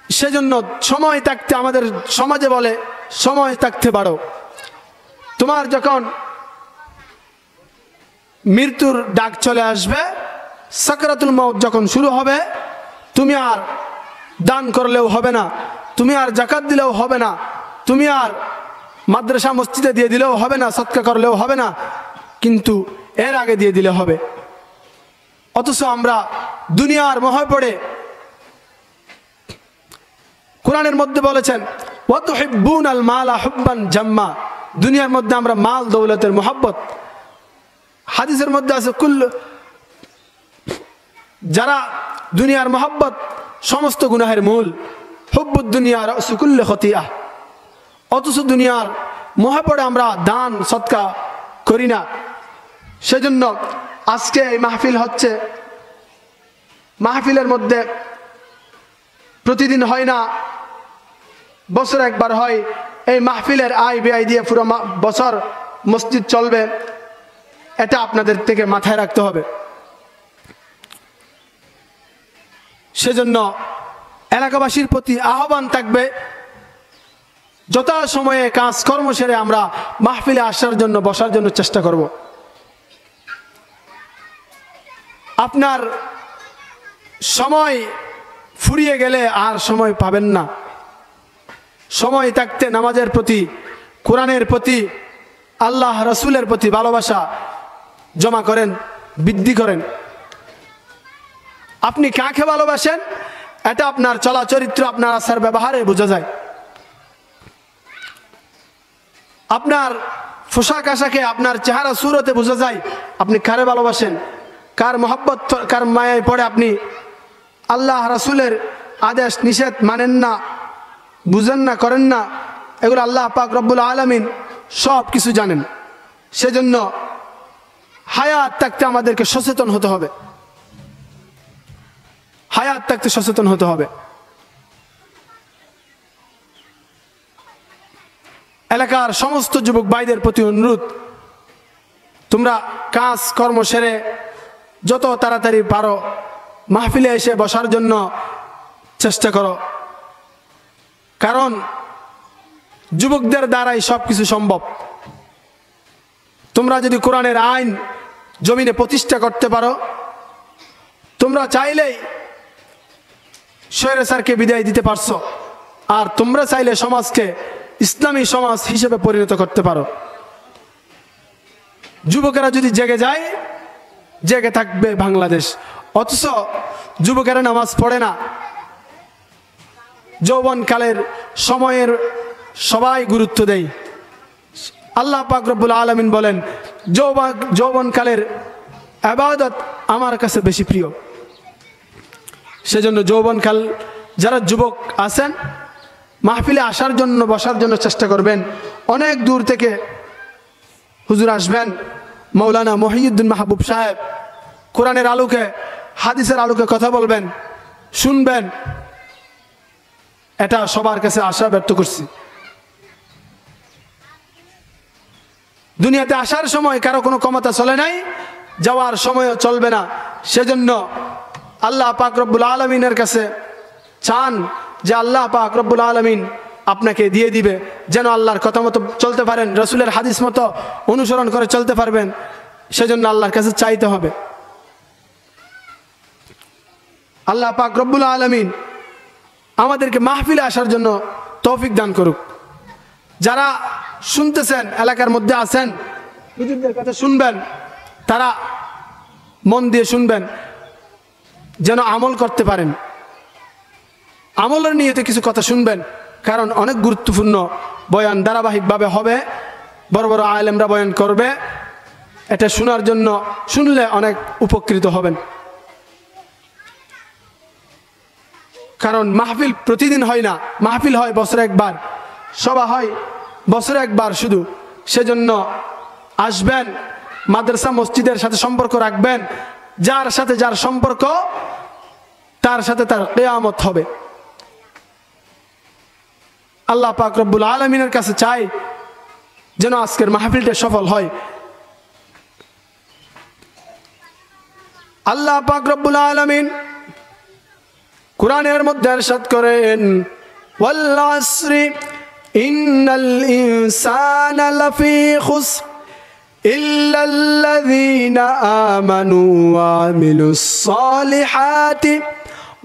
সেজন্য সময় থাকতে, আমাদের সমাজে বলে সময় থাকতে পারো। তোমার যখন মৃত্যুর ডাক চলে আসবে, সাকরাতুল মউত যখন শুরু হবে, তুমি আর দান করলেও হবে না, তুমি আর যাকাত দিলেও হবে না, তুমি আর মাদ্রাসা মসজিদে দিয়ে দিলেও হবে না, সদকা করলেও হবে না, কিন্তু এর আগে দিয়ে দিলে হবে। অথচ আমরা দুনিয়ার মোহে পড়ে, কোরআনের মধ্যে বলেছেন ওয়াতুহিব্বুনাল মালা হুব্বান জাম্মা, দুনিয়ার মধ্যে আমরা মাল দৌলতের মোহাব্বত। হাদিসের মধ্যে আছে যারা দুনিয়ার মোহাব্বত সমস্ত গুনাহের মূল, হুব্বুদ দুনিয়া রাসু কুল্লি খতিয়া। অথচ দুনিয়ার মোহে পড়ে আমরা দান সদকা করি না। সেজন্য আজকে এই মাহফিল হচ্ছে, মাহফিলের মধ্যে প্রতিদিন হয় না, বছরে একবার হয়। এই মাহফিলের আয় ব্যয় দিয়ে পুরো বছর মসজিদ চলবে, এটা আপনাদের থেকে মাথায় রাখতে হবে। সেজন্য এলাকাবাসীর প্রতি আহ্বান থাকবে, যথা সময়ে কাজ কর্ম সেরে আমরা মাহফিলে আসার জন্য, বসার জন্য চেষ্টা করব। আপনার সময় ফুরিয়ে গেলে আর সময় পাবেন না। সময় থাকতে নামাজের প্রতি, কোরআনের প্রতি, আল্লাহ রাসূলের প্রতি ভালোবাসা জমা করেন, বৃদ্ধি করেন। আপনি কাকে ভালোবাসেন এটা আপনার চলা চরিত্র, আপনার আচার ব্যবহারে বোঝা যায়। আপনার পোশাক আশাকে, আপনার চেহারা সুরতে বোঝা যায় আপনি কারে ভালোবাসেন, কার মহব্বত, কার মায়ায় পড়ে আপনি আল্লাহ রাসূলের আদেশ নিষেধ মানেন না, বুঝেন না, করেন না। এগুলো আল্লাহ পাক রব্বুল আলামিন সব কিছু জানেন। সেজন্য হায়াত থাকতে আমাদেরকে সচেতন হতে হবে, হায়াত থাকতে সচেতন হতে হবে। এলাকার সমস্ত যুবক ভাইদের প্রতি অনুরোধ, তোমরা কাজ কর্ম সেরে যত তাড়াতাড়ি পারো মাহফিলে এসে বসার জন্য চেষ্টা করো। কারণ যুবকদের দ্বারাই সব কিছু সম্ভব। তোমরা যদি কোরআনের আইন জমিনে প্রতিষ্ঠা করতে পারো, তোমরা চাইলেই স্বৈরাচারকে বিদায় দিতে পারছো, আর তোমরা চাইলে সমাজকে ইসলামী সমাজ হিসেবে পরিণত করতে পারো। যুবকেরা যদি জেগে যায়, জেগে থাকবে বাংলাদেশ। অথচ যুবকেরা নামাজ পড়ে না, যৌবনকালের সময়ের সবাই গুরুত্ব দেয়। আল্লাহ পাক রব্বুল আলামিন বলেন, যৌবনকালের ইবাদত আমার কাছে বেশি প্রিয়। সেজন্য যৌবনকাল যারা যুবক আছেন, মাহফিলে আসার জন্য, বসার জন্য চেষ্টা করবেন। অনেক দূর থেকে হুজুর আসবেন, মৌলানা মহিউদ্দিন মাহবুব সাহেব কোরআনের আলোকে, হাদিসের আলোকে কথা বলবেন, শুনবেন। এটা সবার কাছে আশা ব্যক্ত করছি। দুনিয়াতে আসার সময় কারো কোনো ক্ষমতা চলে নাই, যাওয়ার সময়ও চলবে না। সেজন্য আল্লাহ পাক রব্বুল আলামিনের কাছে চান যে আল্লাহ পাক রব্বুল আলামিন আপনাকে দিয়ে দিবে, যেন আল্লাহর কথা মতো চলতে পারেন, রাসূলের হাদিস মতো অনুসরণ করে চলতে পারবেন। সেজন্য আল্লাহর কাছে চাইতে হবে। আল্লাহ পাক রব্বুল আলামিন আমাদেরকে মাহফিলে আসার জন্য তৌফিক দান করুক। যারা শুনতেছেন, এলাকার মধ্যে আছেন, হুজুরদের কথা শুনবেন, তারা মন দিয়ে শুনবেন, যেন আমল করতে পারেন। আমলের নিয়তে কিছু কথা শুনবেন, কারণ অনেক গুরুত্বপূর্ণ বয়ান ধারাবাহিকভাবে হবে, বড় বড় আলেমরা বয়ান করবে। এটা শোনার জন্য, শুনলে অনেক উপকৃত হবেন। কারণ মাহফিল প্রতিদিন হয় না, মাহফিল হয় বছরে একবার, সভা হয় বছরে একবার শুধু। সেজন্য আসবেন, মাদ্রাসা মসজিদের সাথে সম্পর্ক রাখবেন। যার সাথে যার সম্পর্ক, তার সাথে তার কিয়ামত হবে। আল্লাহ পাক রব্বুল আলামিনের কাছে চাই যেন আজকের মাহফিলটা সফল হয়। আল্লাহ পাক রব্বুল আলামিন কুরআনের মধ্যে ইরশাদ করেন, ওয়াল আসরি ইন্নাল ইনসানা লাফি খুসর ইল্লাল্লাযীনা আমানু ওয়া আমিলুস সালিহাতি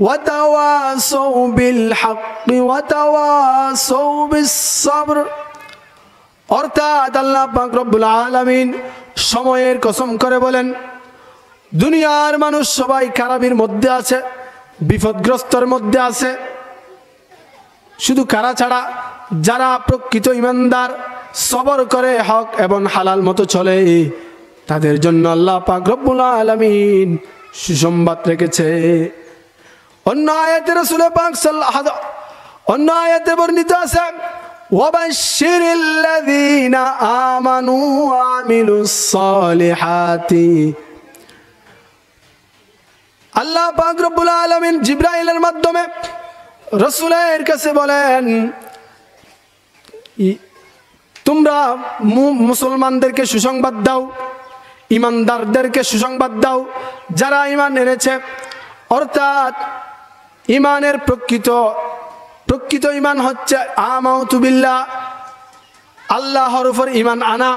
ওয়া তাওয়াসাউ বিল হাক্কি ওয়া তাওয়াসাউ বিস সাবর। অর্থাৎ আল্লাহ পাক রব্বুল আলামিন সময়ের কসম করে বলেন, দুনিয়ার মানুষ সবাই খারাপির মধ্যে আছে, বিপদগ্রস্তর মধ্যে আছে। শুধু কারা ছাড়া? যারা প্রকৃত ইমানদার, সবর করে, হক এবং হালাল মতো চলে, তাদের জন্য আল্লাহ পাক রব্বুল আলামিন সুসংবাদ রেখেছে। অন্য আয়াতে রাসূল পাক অন্য আয়াতে বর্ণিত আছে, ওয়াবাশশিরিল্লাযীনা আমানু ওয়া আমিলুস সালিহাতি। আল্লাহ পাক রব্বুল আলামিন জিবরাইলের মাধ্যমে রাসূলের কাছে বলেন, তোমরা মুসলমানদেরকে সুসংবাদ দাও, ইমানদারদেরকে সুসংবাদ দাও যারা ঈমান এনেছে। অর্থাৎ ঈমানের প্রকৃত ঈমান হচ্ছে আমানতু বিল্লাহ, আল্লাহর উপর ঈমান আনা,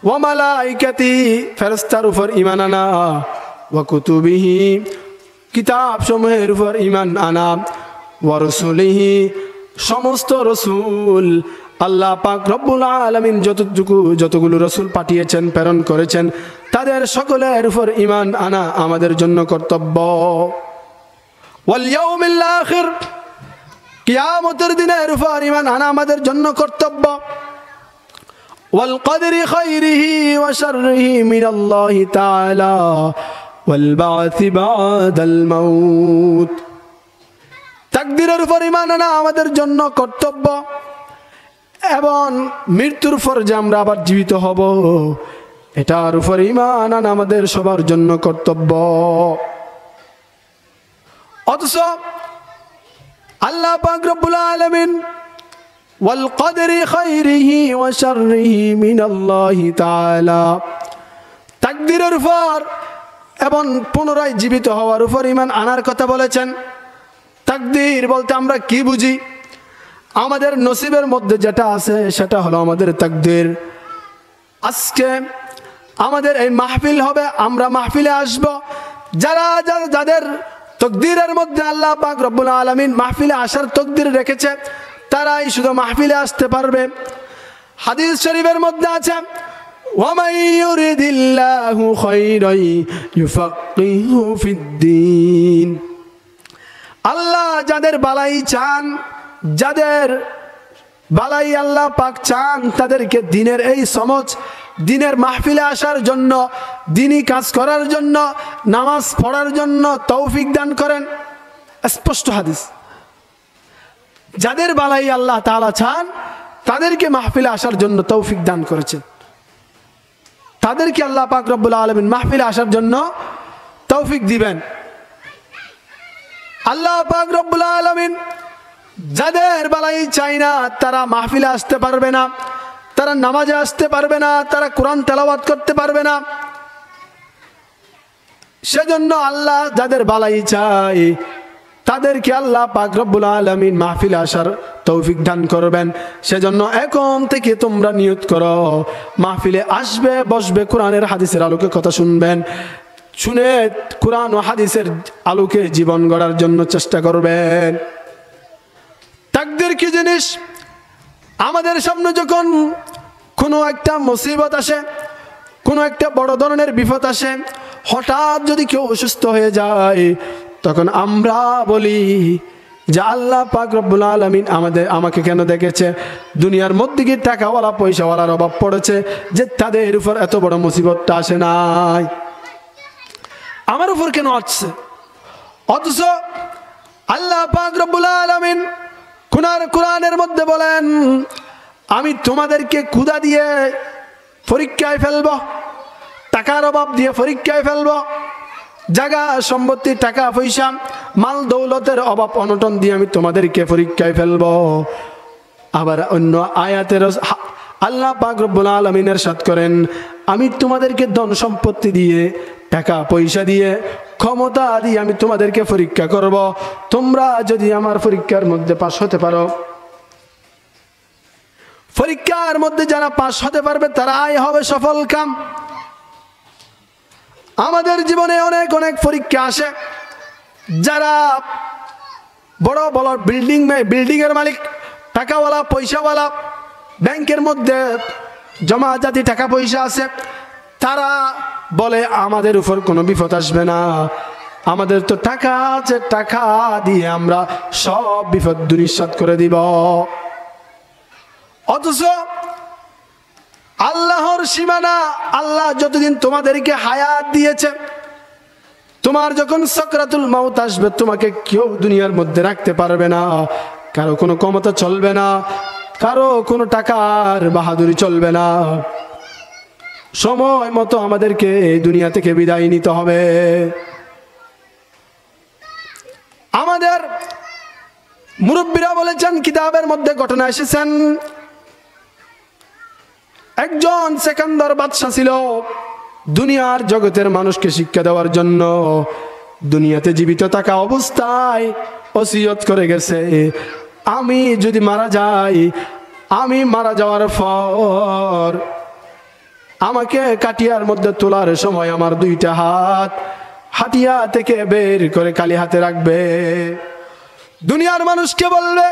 ওয়া মালাইকাতি, ফেরেশতার উপর ঈমান আনা, ওয়া কুতুবিহি, কিতাব সমূহের উপর ঈমান আনা, ওয়া রাসূলিহি, সমস্ত রাসূল, আল্লাহ পাক রব্বুল আলামিন যতগুলো রাসূল পাঠিয়েছেন, প্রেরণ করেছেন, তাদের সকলের উপর ঈমান আনা আমাদের জন্য কর্তব্য। ওয়াল ইয়াউমিল আখির, কিয়ামতের দিনের উপর ঈমান আনা আমাদের জন্য কর্তব্য। ওয়াল কদরি খাইরিহি ওয়া শাররিহি মিনাল্লাহি তাআলা ওয়াল বা'থি বা'দাল মাউত। তাকদীরের উপর ঈমান আনা আমাদের জন্য কর্তব্য, এবং মৃত্যুর পর যে আমরা আবার জীবিত হব, এটার উপর ঈমান আনা আমাদের সবার জন্য কর্তব্য। অথচ আল্লাহ পাক রব্বুল আলামিন ওয়াল কদরি খাইরিহি ওয়া শাররিহি মিনাল্লাহি তাআলা, তাকদীরের উপর এবং পুনরায় জীবিত হওয়ার উপর ঈমান আনার কথা বলেছেন। তাকদীর বলতে আমরা কি বুঝি? আমাদের নসিবের মধ্যে যেটা আছে সেটা হলো আমাদের তাকদীর। আজকে আমাদের এই মাহফিল হবে, আমরা মাহফিলে আসব। যাদের তাকদীরের মধ্যে আল্লাহ পাক রব্বুল আলামিন মাহফিলে আসার তাকদীর রেখেছে, তারাই শুধু মাহফিলে আসতে পারবে। হাদিস শরীফের মধ্যে আছে, ওয়ামান ইউরিদিল্লাহু খায়রান ইউফাক্কিহু ফিদ্দীন। আল্লাহ যাদের বালাই চান, যাদের বালাই আল্লাহ পাক চান, তাদেরকে দিনের এই সমঝ, দিনের মাহফিলে আসার জন্য, দিনই কাজ করার জন্য, নামাজ পড়ার জন্য তৌফিক দান করেন। স্পষ্ট হাদিস। যাদের বালাই আল্লাহ তাআলা চান, তাদেরকে মাহফিলে আসার জন্য তৌফিক দান করেছেন। তাদেরকে আল্লাহ পাক রব্বুল আলামিন মাহফিলে আসার জন্য তৌফিক দিবেন। আল্লাহ পাক রব্বুল আলামিন যাদের বালাই চাই না, তারা মাহফিলে আসতে পারবে না, তারা নামাজে আসতে পারবে না, তারা কোরআন তেলাওয়াত করতে পারবে না। সেজন্য আল্লাহ যাদের বালাই চাই, তাদেরকে আল্লাহ পাক রব্বুল আলামিন মাহফিলে আসার তৌফিক দান করবেন। সেজন্য এখন থেকে তোমরা নিয়ত করো, মাহফিলে আসবে, বসবে, কোরআনের হাদিসের আলোকে কথা শুনবেন, শুনে কোরআন ও হাদিসের আলোকে জীবন গড়ার জন্য চেষ্টা করবেন। তাকদীর কি জিনিস? আমাদের সামনে যখন কোনো একটা মুসিবত আসে, কোনো একটা বড় ধরনের বিপদ আসে, হঠাৎ যদি কেউ অসুস্থ হয়ে যায়, তখন আমরা বলি যে আল্লাহ পাক রব্বুল আলামিন আমাকে কেন দেখেছে? দুনিয়ার মধ্যে কি টাকাওয়ালা পয়সাওয়ালার অভাব পড়েছে যে তাদের উপর এত বড় মুসিবতটা আসে নাই, আমার উপর কেন আসছে? অথচ আল্লাহ পাক রব্বুল আলামিন কোরআনের মধ্যে বলেন, আমি তোমাদেরকে ক্ষুধা দিয়ে পরীক্ষায় ফেলব, টাকার অভাব দিয়ে পরীক্ষায় ফেলব, জায়গা সম্পত্তি টাকা পয়সা মাল দৌলতের অভাব অনটন দিয়ে আমি তোমাদেরকে পরীক্ষায় ফেলব। আবার অন্য আয়াতের আল্লাহ পাক রব্বুল আলামিন ইরশাদ করেন, আমি তোমাদেরকে ধন সম্পত্তি দিয়ে টাকা পয়সা দিয়ে ক্ষমতা দিয়ে আমি তোমাদেরকে পরীক্ষা করব। তোমরা যদি আমার পরীক্ষার মধ্যে পাশ হতে পারো, পরীক্ষার মধ্যে যারা পাশ হতে পারবে তারাই হবে সফল কাম। আমাদের জীবনে অনেক অনেক পরীক্ষা আসে। যারা বড় বড় বিল্ডিং এর মালিক, টাকাওয়ালা পয়সাওয়ালা, ব্যাংকের মধ্যে জমা জাতি টাকা পয়সা আছে, তারা বলে আমাদের উপর কোনো বিপদ আসবে না, আমাদের তো টাকা আছে, টাকা দিয়ে আমরা সব বিপদ দুনিশ্বাত করে দিব। অথচ আল্লাহর সীমানা, আল্লাহ যতদিন তোমাদেরকে হায়াত দিয়েছে, তোমার যখন সাকরাতুল মাউত আসবে তোমাকে কেউ দুনিয়ার মধ্যে রাখতে পারবে না, কারো কোনো ক্ষমতা চলবে না, কারো কোনো টাকার বাহাদুরি চলবে না। সময় মতো আমাদেরকে এই দুনিয়া থেকে বিদায় নিতে হবে। আমাদের মুরব্বীরা বলেছেন, কিতাবের মধ্যে ঘটনা এসেছেন, একজন সেকান্দর বাদশা ছিল, দুনিয়ার জগতের মানুষকে শিক্ষা দেওয়ার জন্য দুনিয়াতে জীবিত থাকা অবস্থায় ওসিয়ত করে গেছে, আমি যদি মারা যাই, আমি মারা যাওয়ার পর আমাকে কাটিয়ার মধ্যে তোলার সময় আমার দুইটা হাত হাতিয়া থেকে বের করে কালি হাতে রাখবে। দুনিয়ার মানুষকে বলবে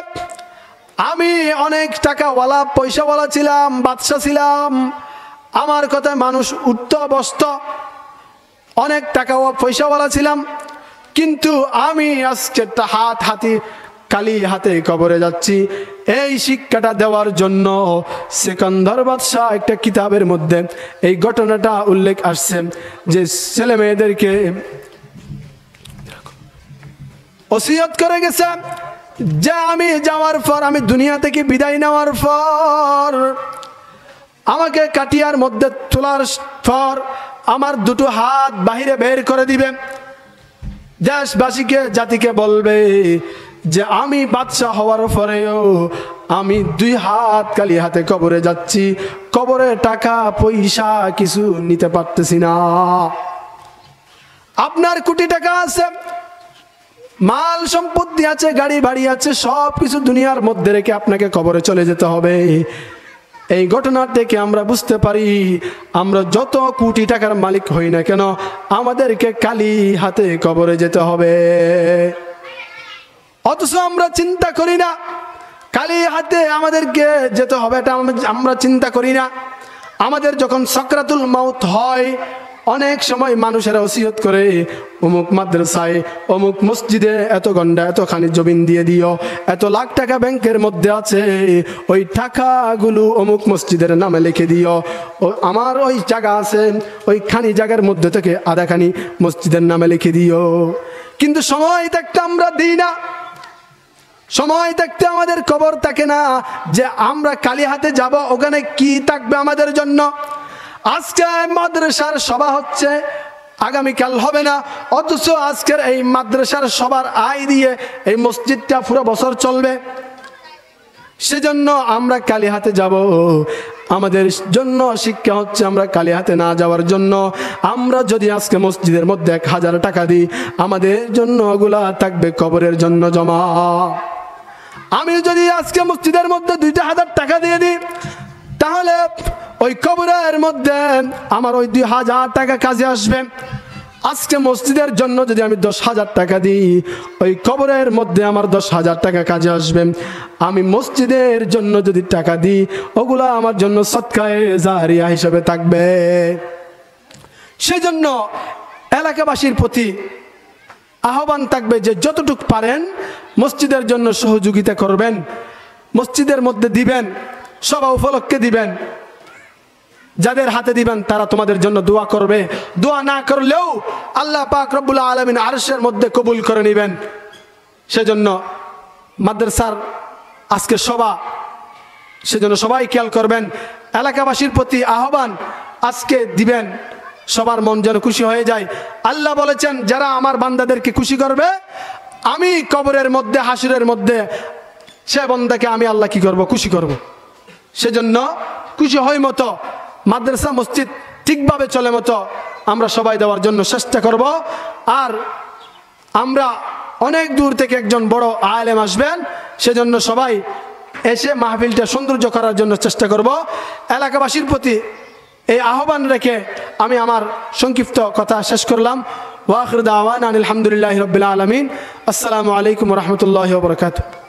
আমি অনেক টাকাওয়ালা পয়সাওয়ালা ছিলাম, বাদশা ছিলাম, আমার কথায় মানুষ উঠত বসত, অনেক টাকা পয়সাওয়ালা ছিলাম, কিন্তু আমি আজকে হাতি কালি হাতে কবরে যাচ্ছি। এই শিক্ষাটা দেওয়ার জন্য সেকান্দার বাদশাহ একটা কিতাবের মধ্যে এই ঘটনাটা উল্লেখ আসছে, যে ছেলে মেয়েদেরকে ওসিয়ত করে গেছে যে আমি যাওয়ার পর, আমি দুনিয়া থেকে বিদায় নেওয়ার পর আমাকে কাটিয়ার মধ্যে তোলার পর আমার দুটো হাত বাহিরে বের করে দিবে, দেশবাসীকে জাতিকে বলবে যে আমি বাদশা হওয়ার পরেও আমি দুই হাত কালি হাতে কবরে যাচ্ছি, কবরে টাকা পয়সা কিছু নিতে পারতেছি না। আপনার কোটি টাকা আছে, মাল সম্পত্তি আছে, গাড়ি বাড়ি আছে, সব কিছু দুনিয়ার মধ্যে রেখে আপনাকে কবরে চলে যেতে হবে। এই ঘটনা থেকে আমরা বুঝতে পারি, আমরা যত কোটি টাকার মালিক হই না কেন, আমাদেরকে কালি হাতে কবরে যেতে হবে। অথচ আমরা চিন্তা করি না কালি হাতে আমাদেরকে যেতে হবে, এটা আমরা চিন্তা করি না। আমাদের যখন সাকরাতুল মাউত হয়, অনেক সময় মানুষেরা ওসিয়ত করে অমুক মাদ্রাসায় অমুক মসজিদে এত গন্ডা এতখানি জমিন দিয়ে দিও, এত লাখ টাকা ব্যাংকের মধ্যে আছে, ওই টাকাগুলো অমুক মসজিদের নামে লিখে দিও। ও আমার ওই জায়গা আছে, ওই খানি জায়গার মধ্যে থেকে আধাখানি মসজিদের নামে লিখে দিও। কিন্তু সময় থাকতে আমরা দিই না, সময় থাকতে আমাদের খবর থাকে না যে আমরা কালি হাতে যাব, ওখানে কি থাকবে আমাদের জন্য। আজকে মাদ্রাসার সভা হচ্ছে, আগামীকাল হবে না, অথচ আজকের এই মাদ্রাসার সবার আয় দিয়ে এই মসজিদটা পুরো বছর চলবে। সেজন্য আমরা কালি হাতে যাব। আমাদের জন্য শিক্ষা হচ্ছে আমরা কালি হাতে না যাওয়ার জন্য। আমরা যদি আজকে মসজিদের মধ্যে 1000 টাকা দিই, আমাদের জন্য ওগুলা থাকবে কবরের জন্য জমা। আমি যদি আজকে মসজিদের মধ্যে 2000 টাকা দিয়ে দিই, তাহলে ওই কবরের মধ্যে আমার ওই 2000 টাকা কাজে আসবে। আজকে মসজিদের জন্য যদি আমি 10,000 টাকা দিই, ওই কবরের মধ্যে আমার 10,000 টাকা কাজে আসবে। আমি মসজিদের জন্য যদি টাকা দিই, ওগুলা আমার জন্য সদকায়ে জারিয়া হিসেবে থাকবে। সেজন্য এলাকাবাসীর প্রতি আহ্বান থাকবে যে যতটুকু পারেন মসজিদের জন্য সহযোগিতা করবেন, মসজিদের মধ্যে দিবেন, সভা উপলক্ষে দিবেন। যাদের হাতে দিবেন তারা তোমাদের জন্য দোয়া করবে, দোয়া না করলেও আল্লাহ পাক রব্বুল আলামিন আরশের মধ্যে কবুল করে নেবেন। সেজন্য মাদ্রাসার আজকে সভা, সেজন্য সবাই খেয়াল করবেন। এলাকাবাসীর প্রতি আহ্বান আজকে দিবেন, সবার মন যেন খুশি হয়ে যায়। আল্লাহ বলেছেন যারা আমার বান্দাদেরকে খুশি করবে আমি কবরের মধ্যে হাসরের মধ্যে সে বান্দাকে আমি আল্লাহ কি করব, খুশি করব। সেজন্য খুশি হয় মতো মাদ্রাসা মসজিদ ঠিকভাবে চলে মতো আমরা সবাই দেওয়ার জন্য চেষ্টা করব। আর আমরা অনেক দূর থেকে একজন বড় আলেম আসবেন, সেজন্য সবাই এসে মাহফিলটা সৌন্দর্য করার জন্য চেষ্টা করব। এলাকাবাসীর প্রতি এই আহ্বান রেখে আমি আমার সংক্ষিপ্ত কথা শেষ করলাম। ওয়া আখিরু দাওয়ানা আলহামদুলিল্লাহি রাব্বিল আলামিন। আসসালামু আলাইকুম ওয়া রাহমাতুল্লাহি ওয়া বারাকাতুহু।